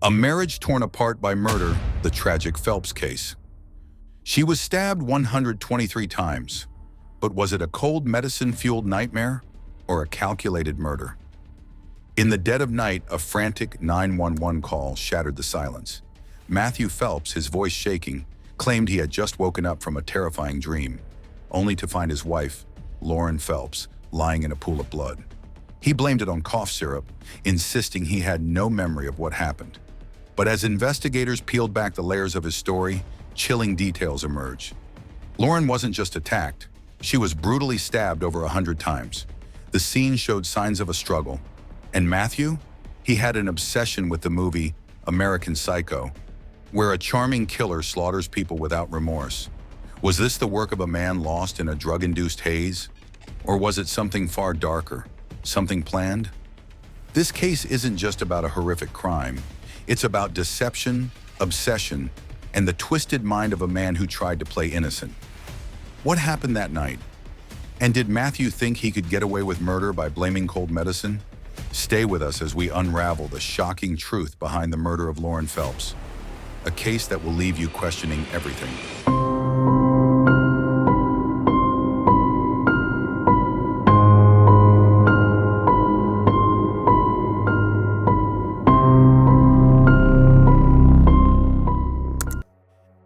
A marriage torn apart by murder, the tragic Phelps case. She was stabbed 123 times, but was it a cold medicine-fueled nightmare or a calculated murder? In the dead of night, a frantic 911 call shattered the silence. Matthew Phelps, his voice shaking, claimed he had just woken up from a terrifying dream, only to find his wife, Lauren Phelps, lying in a pool of blood. He blamed it on cough syrup, insisting he had no memory of what happened. But as investigators peeled back the layers of his story, chilling details emerged. Lauren wasn't just attacked, she was brutally stabbed over 100 times. The scene showed signs of a struggle. And Matthew? He had an obsession with the movie American Psycho, where a charming killer slaughters people without remorse. Was this the work of a man lost in a drug-induced haze? Or was it something far darker, something planned? This case isn't just about a horrific crime. It's about deception, obsession, and the twisted mind of a man who tried to play innocent. What happened that night? And did Matthew think he could get away with murder by blaming cold medicine? Stay with us as we unravel the shocking truth behind the murder of Lauren Phelps, a case that will leave you questioning everything.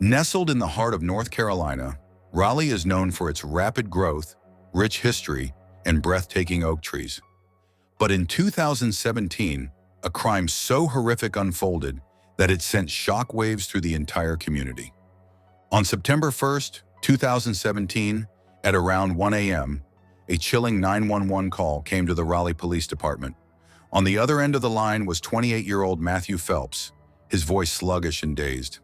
Nestled in the heart of North Carolina, Raleigh is known for its rapid growth, rich history, and breathtaking oak trees. But in 2017, a crime so horrific unfolded that it sent shockwaves through the entire community. On September 1st, 2017, at around 1 a.m., a chilling 911 call came to the Raleigh Police Department. On the other end of the line was 28-year-old Matthew Phelps, his voice sluggish and dazed.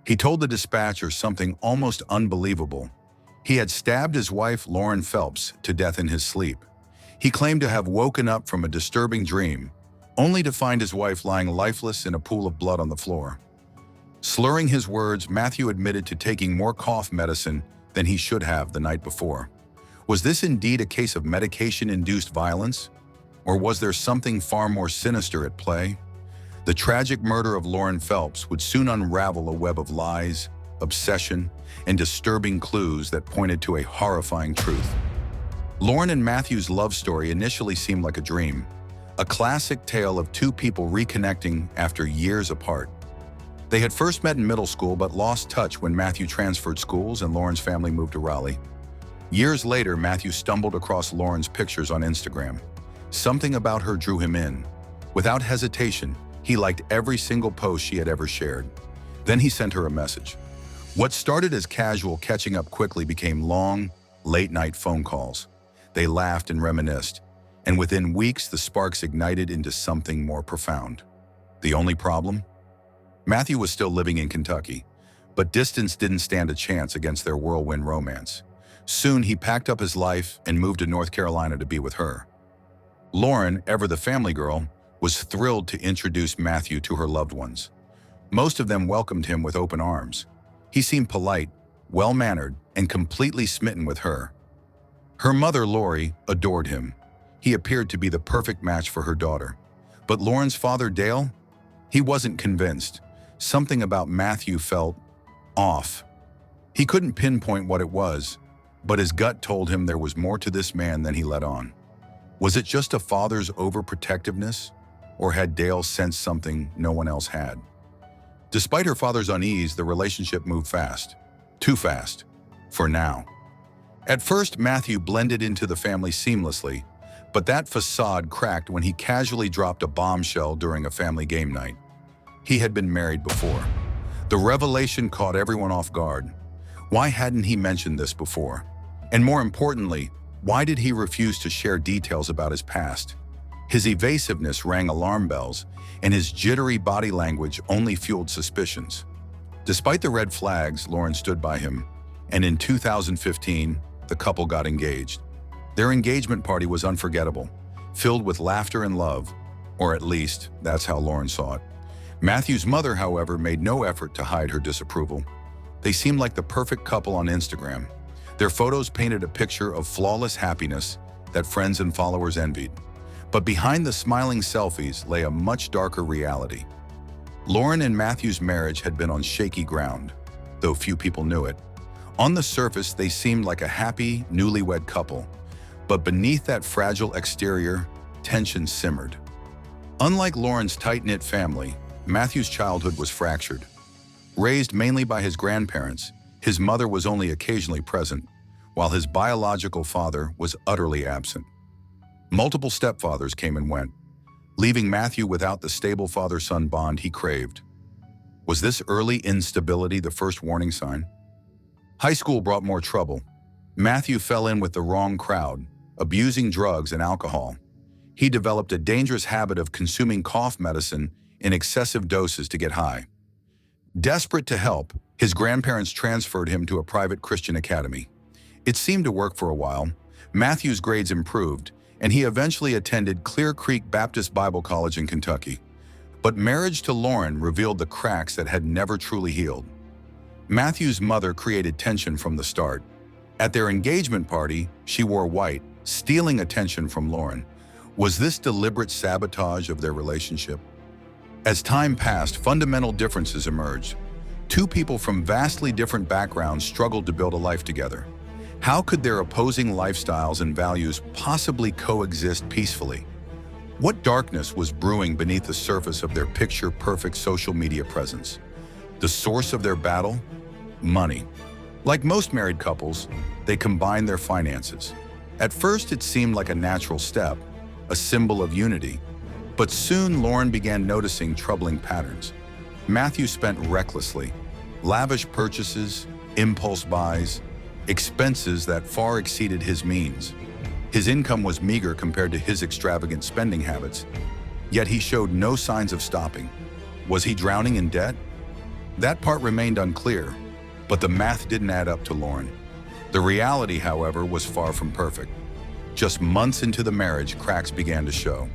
He told the dispatcher something almost unbelievable. He had stabbed his wife, Lauren Phelps, to death in his sleep. He claimed to have woken up from a disturbing dream, only to find his wife lying lifeless in a pool of blood on the floor. Slurring his words, Matthew admitted to taking more cough medicine than he should have the night before. Was this indeed a case of medication-induced violence? Or was there something far more sinister at play? The tragic murder of Lauren Phelps would soon unravel a web of lies, obsession, and disturbing clues that pointed to a horrifying truth. Lauren and Matthew's love story initially seemed like a dream, a classic tale of two people reconnecting after years apart. They had first met in middle school but lost touch when Matthew transferred schools and Lauren's family moved to Raleigh. Years later, Matthew stumbled across Lauren's pictures on Instagram. Something about her drew him in. Without hesitation, he liked every single post she had ever shared. Then he sent her a message. What started as casual catching up quickly became long, late-night phone calls. They laughed and reminisced, and within weeks the sparks ignited into something more profound. The only problem? Matthew was still living in Kentucky, but distance didn't stand a chance against their whirlwind romance. Soon he packed up his life and moved to North Carolina to be with her. Lauren, ever the family girl, was thrilled to introduce Matthew to her loved ones. Most of them welcomed him with open arms. He seemed polite, well-mannered, and completely smitten with her. Her mother, Lori, adored him. He appeared to be the perfect match for her daughter. But Lauren's father, Dale? He wasn't convinced. Something about Matthew felt off. He couldn't pinpoint what it was, but his gut told him there was more to this man than he let on. Was it just a father's overprotectiveness? Or had Dale sensed something no one else had? Despite her father's unease, the relationship moved fast. Too fast. For now. At first, Matthew blended into the family seamlessly, but that facade cracked when he casually dropped a bombshell during a family game night. He had been married before. The revelation caught everyone off guard. Why hadn't he mentioned this before? And more importantly, why did he refuse to share details about his past? His evasiveness rang alarm bells, and his jittery body language only fueled suspicions. Despite the red flags, Lauren stood by him, and in 2015, the couple got engaged. Their engagement party was unforgettable, filled with laughter and love, or at least, that's how Lauren saw it. Matthew's mother, however, made no effort to hide her disapproval. They seemed like the perfect couple on Instagram. Their photos painted a picture of flawless happiness that friends and followers envied. But behind the smiling selfies lay a much darker reality. Lauren and Matthew's marriage had been on shaky ground, though few people knew it. On the surface, they seemed like a happy, newlywed couple, but beneath that fragile exterior, tension simmered. Unlike Lauren's tight-knit family, Matthew's childhood was fractured. Raised mainly by his grandparents, his mother was only occasionally present, while his biological father was utterly absent. Multiple stepfathers came and went, leaving Matthew without the stable father-son bond he craved. Was this early instability the first warning sign? High school brought more trouble. Matthew fell in with the wrong crowd, abusing drugs and alcohol. He developed a dangerous habit of consuming cough medicine in excessive doses to get high. Desperate to help, his grandparents transferred him to a private Christian academy. It seemed to work for a while. Matthew's grades improved, and he eventually attended Clear Creek Baptist Bible College in Kentucky. But marriage to Lauren revealed the cracks that had never truly healed. Matthew's mother created tension from the start. At their engagement party, she wore white, stealing attention from Lauren. Was this deliberate sabotage of their relationship? As time passed, fundamental differences emerged. Two people from vastly different backgrounds struggled to build a life together. How could their opposing lifestyles and values possibly coexist peacefully? What darkness was brewing beneath the surface of their picture-perfect social media presence? The source of their battle? Money. Like most married couples, they combined their finances. At first, it seemed like a natural step, a symbol of unity. But soon, Lauren began noticing troubling patterns. Matthew spent recklessly, lavish purchases, impulse buys, expenses that far exceeded his means. His income was meager compared to his extravagant spending habits, yet he showed no signs of stopping. Was he drowning in debt? That part remained unclear, but the math didn't add up to Lauren. The reality, however, was far from perfect. Just months into the marriage, cracks began to show.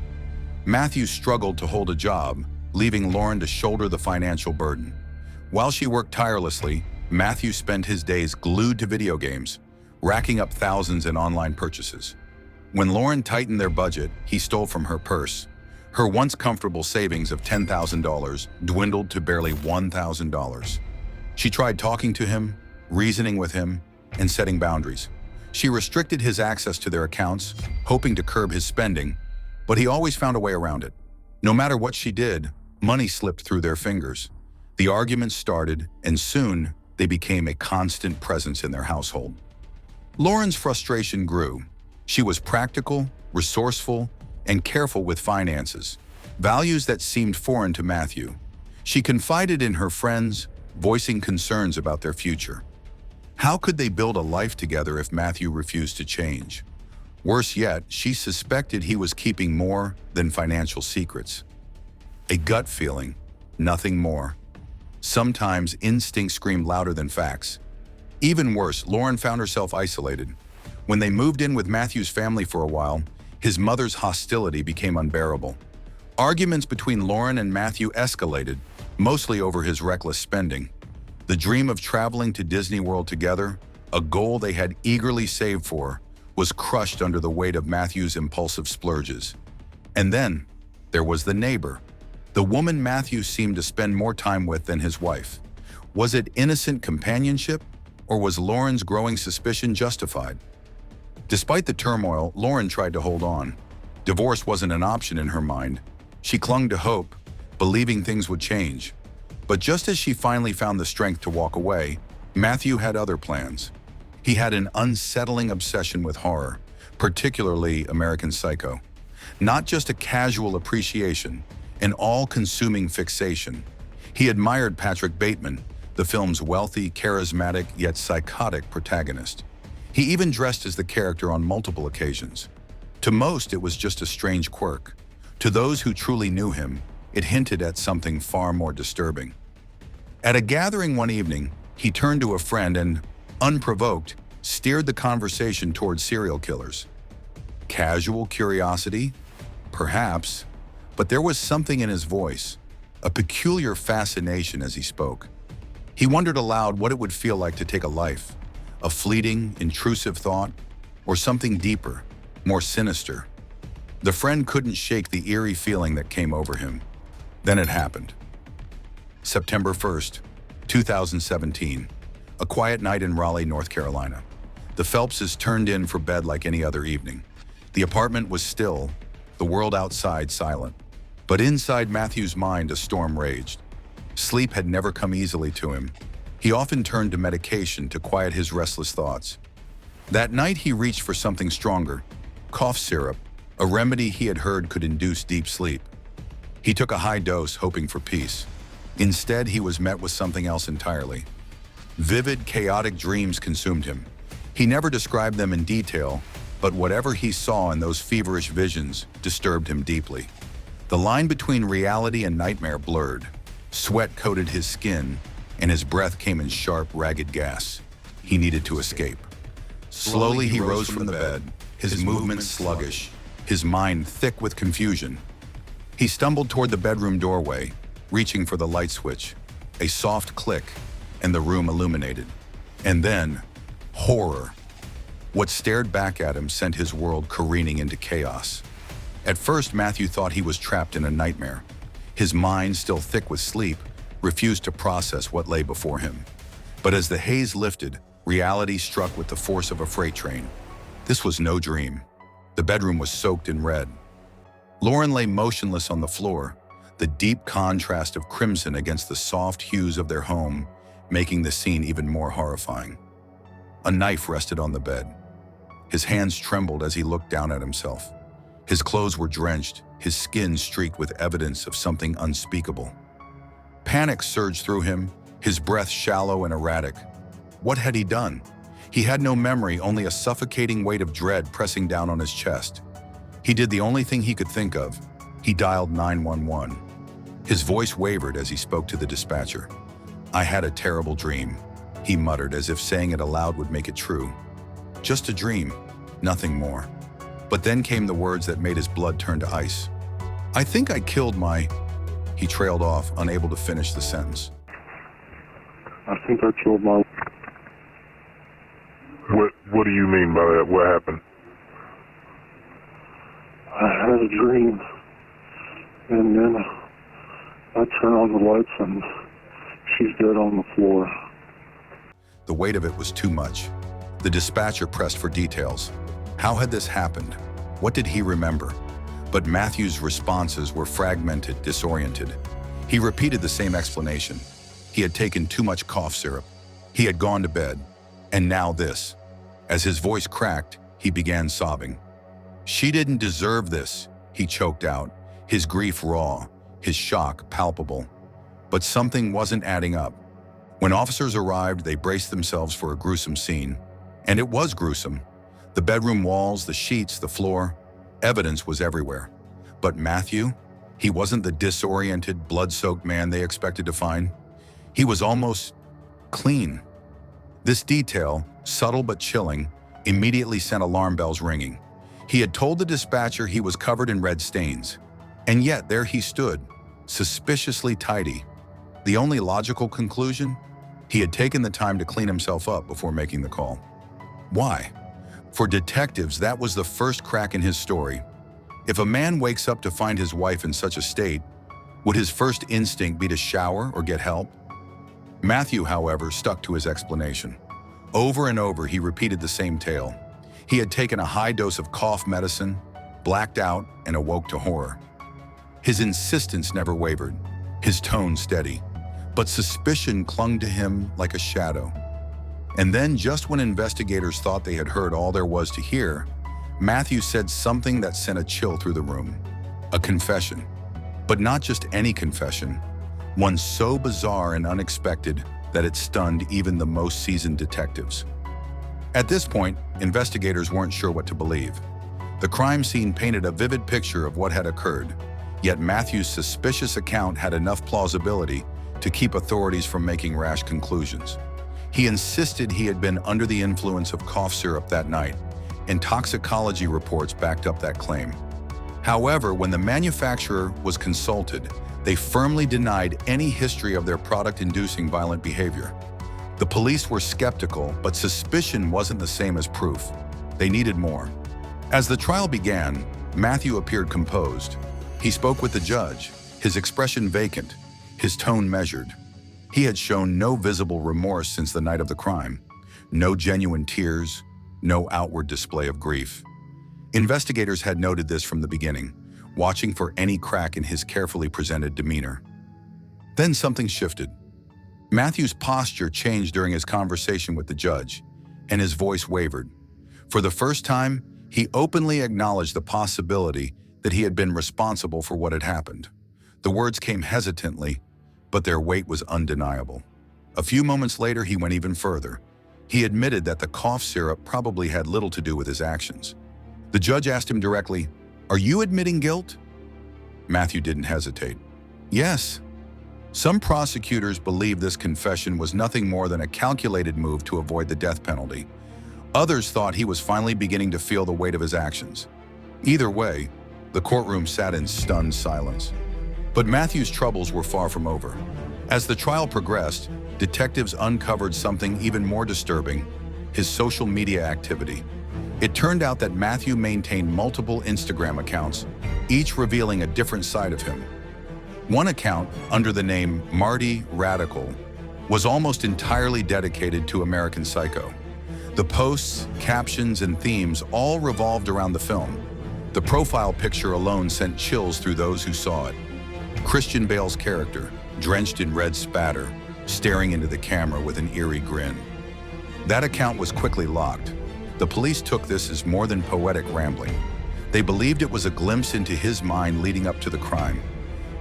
Matthew struggled to hold a job, leaving Lauren to shoulder the financial burden. While she worked tirelessly, Matthew spent his days glued to video games, racking up thousands in online purchases. When Lauren tightened their budget, he stole from her purse. Her once comfortable savings of $10,000 dwindled to barely $1,000. She tried talking to him, reasoning with him, and setting boundaries. She restricted his access to their accounts, hoping to curb his spending, but he always found a way around it. No matter what she did, money slipped through their fingers. The arguments started, and soon they became a constant presence in their household. Lauren's frustration grew. She was practical, resourceful, and careful with finances, values that seemed foreign to Matthew. She confided in her friends, voicing concerns about their future. How could they build a life together if Matthew refused to change? Worse yet, she suspected he was keeping more than financial secrets. A gut feeling, nothing more. Sometimes instinct screamed louder than facts. Even worse, Lauren found herself isolated. When they moved in with Matthew's family for a while, his mother's hostility became unbearable. Arguments between Lauren and Matthew escalated, mostly over his reckless spending. The dream of traveling to Disney World together, a goal they had eagerly saved for, was crushed under the weight of Matthew's impulsive splurges. And then, there was the neighbor, the woman Matthew seemed to spend more time with than his wife. Was it innocent companionship, or was Lauren's growing suspicion justified? Despite the turmoil, Lauren tried to hold on. Divorce wasn't an option in her mind. She clung to hope, believing things would change. But just as she finally found the strength to walk away, Matthew had other plans. He had an unsettling obsession with horror, particularly American Psycho. Not just a casual appreciation, an all-consuming fixation. He admired Patrick Bateman, the film's wealthy, charismatic, yet psychotic protagonist. He even dressed as the character on multiple occasions. To most, it was just a strange quirk. To those who truly knew him, it hinted at something far more disturbing. At a gathering one evening, he turned to a friend and, unprovoked, steered the conversation towards serial killers. Casual curiosity? Perhaps, but there was something in his voice, a peculiar fascination as he spoke. He wondered aloud what it would feel like to take a life, a fleeting, intrusive thought, or something deeper, more sinister. The friend couldn't shake the eerie feeling that came over him. Then it happened. September 1st, 2017. A quiet night in Raleigh, North Carolina. The Phelpses turned in for bed like any other evening. The apartment was still, the world outside silent. But inside Matthew's mind, a storm raged. Sleep had never come easily to him. He often turned to medication to quiet his restless thoughts. That night he reached for something stronger, cough syrup, a remedy he had heard could induce deep sleep. He took a high dose, hoping for peace. Instead, he was met with something else entirely. Vivid, chaotic dreams consumed him. He never described them in detail, but whatever he saw in those feverish visions disturbed him deeply. The line between reality and nightmare blurred. Sweat coated his skin, and his breath came in sharp, ragged gas. He needed to escape. Slowly, he rose from the bed, his movements sluggish, his mind thick with confusion. He stumbled toward the bedroom doorway, reaching for the light switch. A soft click, and the room illuminated. And then, horror. What stared back at him sent his world careening into chaos. At first, Matthew thought he was trapped in a nightmare. His mind, still thick with sleep, refused to process what lay before him. But as the haze lifted, reality struck with the force of a freight train. This was no dream. The bedroom was soaked in red. Lauren lay motionless on the floor, the deep contrast of crimson against the soft hues of their home, making the scene even more horrifying. A knife rested on the bed. His hands trembled as he looked down at himself. His clothes were drenched, his skin streaked with evidence of something unspeakable. Panic surged through him, his breath shallow and erratic. What had he done? He had no memory, only a suffocating weight of dread pressing down on his chest. He did the only thing he could think of. He dialed 911. His voice wavered as he spoke to the dispatcher. "I had a terrible dream," he muttered, as if saying it aloud would make it true. "Just a dream, nothing more." But then came the words that made his blood turn to ice. "I think I killed my..." He trailed off, unable to finish the sentence. "I think I killed my..." What do you mean by that? What happened? "I had a dream, and then I turned on the lights and she's dead on the floor." The weight of it was too much. The dispatcher pressed for details. How had this happened? What did he remember? But Matthew's responses were fragmented, disoriented. He repeated the same explanation. He had taken too much cough syrup. He had gone to bed. And now this. As his voice cracked, he began sobbing. "She didn't deserve this," he choked out, his grief raw, his shock palpable. But something wasn't adding up. When officers arrived, they braced themselves for a gruesome scene. And it was gruesome. The bedroom walls, the sheets, the floor, evidence was everywhere. But Matthew? He wasn't the disoriented, blood-soaked man they expected to find. He was almost clean. This detail, subtle but chilling, immediately sent alarm bells ringing. He had told the dispatcher he was covered in red stains. And yet there he stood, suspiciously tidy. The only logical conclusion? He had taken the time to clean himself up before making the call. Why? For detectives, that was the first crack in his story. If a man wakes up to find his wife in such a state, would his first instinct be to shower or get help? Matthew, however, stuck to his explanation. Over and over, he repeated the same tale. He had taken a high dose of cough medicine, blacked out, and awoke to horror. His insistence never wavered, his tone steady, but suspicion clung to him like a shadow. And then, just when investigators thought they had heard all there was to hear, Matthew said something that sent a chill through the room. A confession. But not just any confession, one so bizarre and unexpected that it stunned even the most seasoned detectives. At this point, investigators weren't sure what to believe. The crime scene painted a vivid picture of what had occurred, yet Matthew's suspicious account had enough plausibility to keep authorities from making rash conclusions. He insisted he had been under the influence of cough syrup that night, and toxicology reports backed up that claim. However, when the manufacturer was consulted, they firmly denied any history of their product inducing violent behavior. The police were skeptical, but suspicion wasn't the same as proof. They needed more. As the trial began, Matthew appeared composed. He spoke with the judge, his expression vacant, his tone measured. He had shown no visible remorse since the night of the crime, no genuine tears, no outward display of grief. Investigators had noted this from the beginning, watching for any crack in his carefully presented demeanor. Then something shifted. Matthew's posture changed during his conversation with the judge, and his voice wavered. For the first time, he openly acknowledged the possibility that he had been responsible for what had happened. The words came hesitantly, but their weight was undeniable. A few moments later, he went even further. He admitted that the cough syrup probably had little to do with his actions. The judge asked him directly, "Are you admitting guilt?" Matthew didn't hesitate. "Yes." Some prosecutors believed this confession was nothing more than a calculated move to avoid the death penalty. Others thought he was finally beginning to feel the weight of his actions. Either way, the courtroom sat in stunned silence. But Matthew's troubles were far from over. As the trial progressed, detectives uncovered something even more disturbing: his social media activity. It turned out that Matthew maintained multiple Instagram accounts, each revealing a different side of him. One account, under the name Marty Radical, was almost entirely dedicated to American Psycho. The posts, captions, and themes all revolved around the film. The profile picture alone sent chills through those who saw it. Christian Bale's character, drenched in red spatter, staring into the camera with an eerie grin. That account was quickly locked. The police took this as more than poetic rambling. They believed it was a glimpse into his mind leading up to the crime.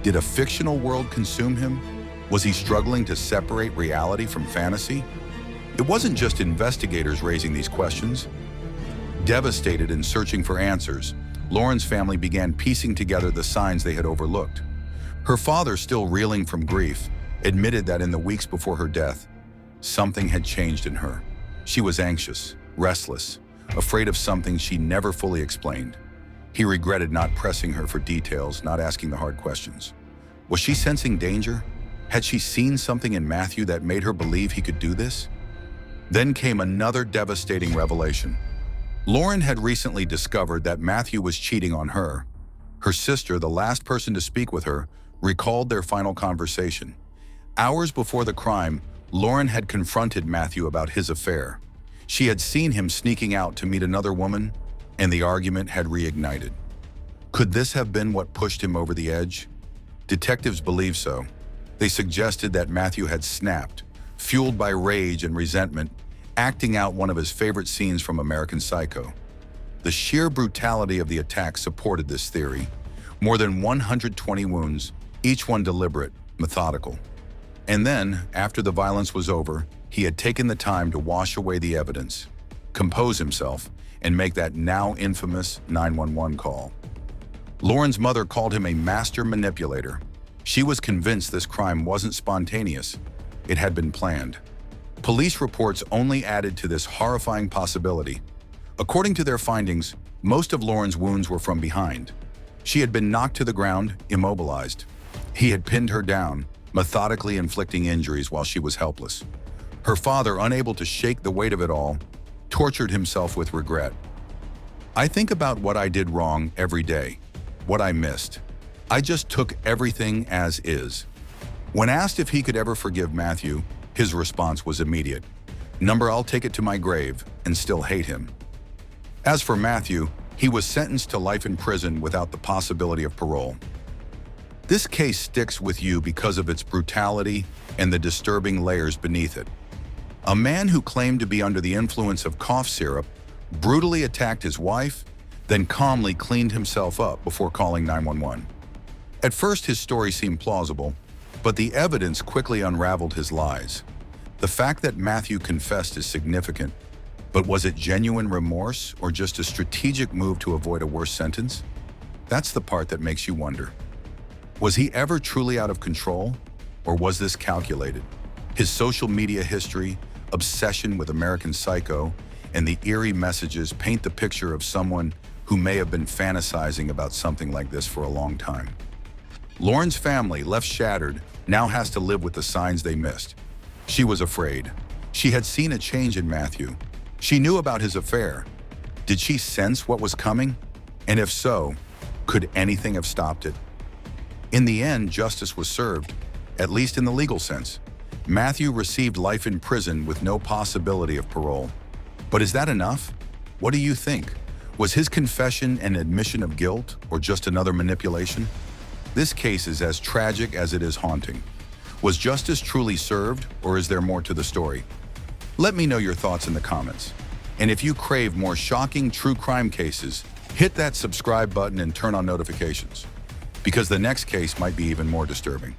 Did a fictional world consume him? Was he struggling to separate reality from fantasy? It wasn't just investigators raising these questions. Devastated and searching for answers, Lauren's family began piecing together the signs they had overlooked. Her father, still reeling from grief, admitted that in the weeks before her death, something had changed in her. She was anxious, restless, afraid of something she never fully explained. He regretted not pressing her for details, not asking the hard questions. Was she sensing danger? Had she seen something in Matthew that made her believe he could do this? Then came another devastating revelation. Lauren had recently discovered that Matthew was cheating on her. Her sister, the last person to speak with her, recalled their final conversation. Hours before the crime, Lauren had confronted Matthew about his affair. She had seen him sneaking out to meet another woman, and the argument had reignited. Could this have been what pushed him over the edge? Detectives believe so. They suggested that Matthew had snapped, fueled by rage and resentment, acting out one of his favorite scenes from American Psycho. The sheer brutality of the attack supported this theory. More than 120 wounds, each one deliberate, methodical. And then, after the violence was over, he had taken the time to wash away the evidence, compose himself, and make that now infamous 911 call. Lauren's mother called him a master manipulator. She was convinced this crime wasn't spontaneous. It had been planned. Police reports only added to this horrifying possibility. According to their findings, most of Lauren's wounds were from behind. She had been knocked to the ground, immobilized. He had pinned her down, methodically inflicting injuries while she was helpless. Her father, unable to shake the weight of it all, tortured himself with regret. "I think about what I did wrong every day, what I missed. I just took everything as is." When asked if he could ever forgive Matthew, his response was immediate. I'll take it to my grave and still hate him." As for Matthew, he was sentenced to life in prison without the possibility of parole. This case sticks with you because of its brutality and the disturbing layers beneath it. A man who claimed to be under the influence of cough syrup brutally attacked his wife, then calmly cleaned himself up before calling 911. At first, his story seemed plausible, but the evidence quickly unraveled his lies. The fact that Matthew confessed is significant, but was it genuine remorse or just a strategic move to avoid a worse sentence? That's the part that makes you wonder. Was he ever truly out of control, or was this calculated? His social media history, obsession with American Psycho, and the eerie messages paint the picture of someone who may have been fantasizing about something like this for a long time. Lauren's family, left shattered, now has to live with the signs they missed. She was afraid. She had seen a change in Matthew. She knew about his affair. Did she sense what was coming? And if so, could anything have stopped it? In the end, justice was served. at least in the legal sense. Matthew received life in prison with no possibility of parole. But is that enough? What do you think? Was his confession an admission of guilt or just another manipulation? This case is as tragic as it is haunting. Was justice truly served, or is there more to the story? Let me know your thoughts in the comments. And if you crave more shocking true crime cases, hit that subscribe button and turn on notifications, because the next case might be even more disturbing.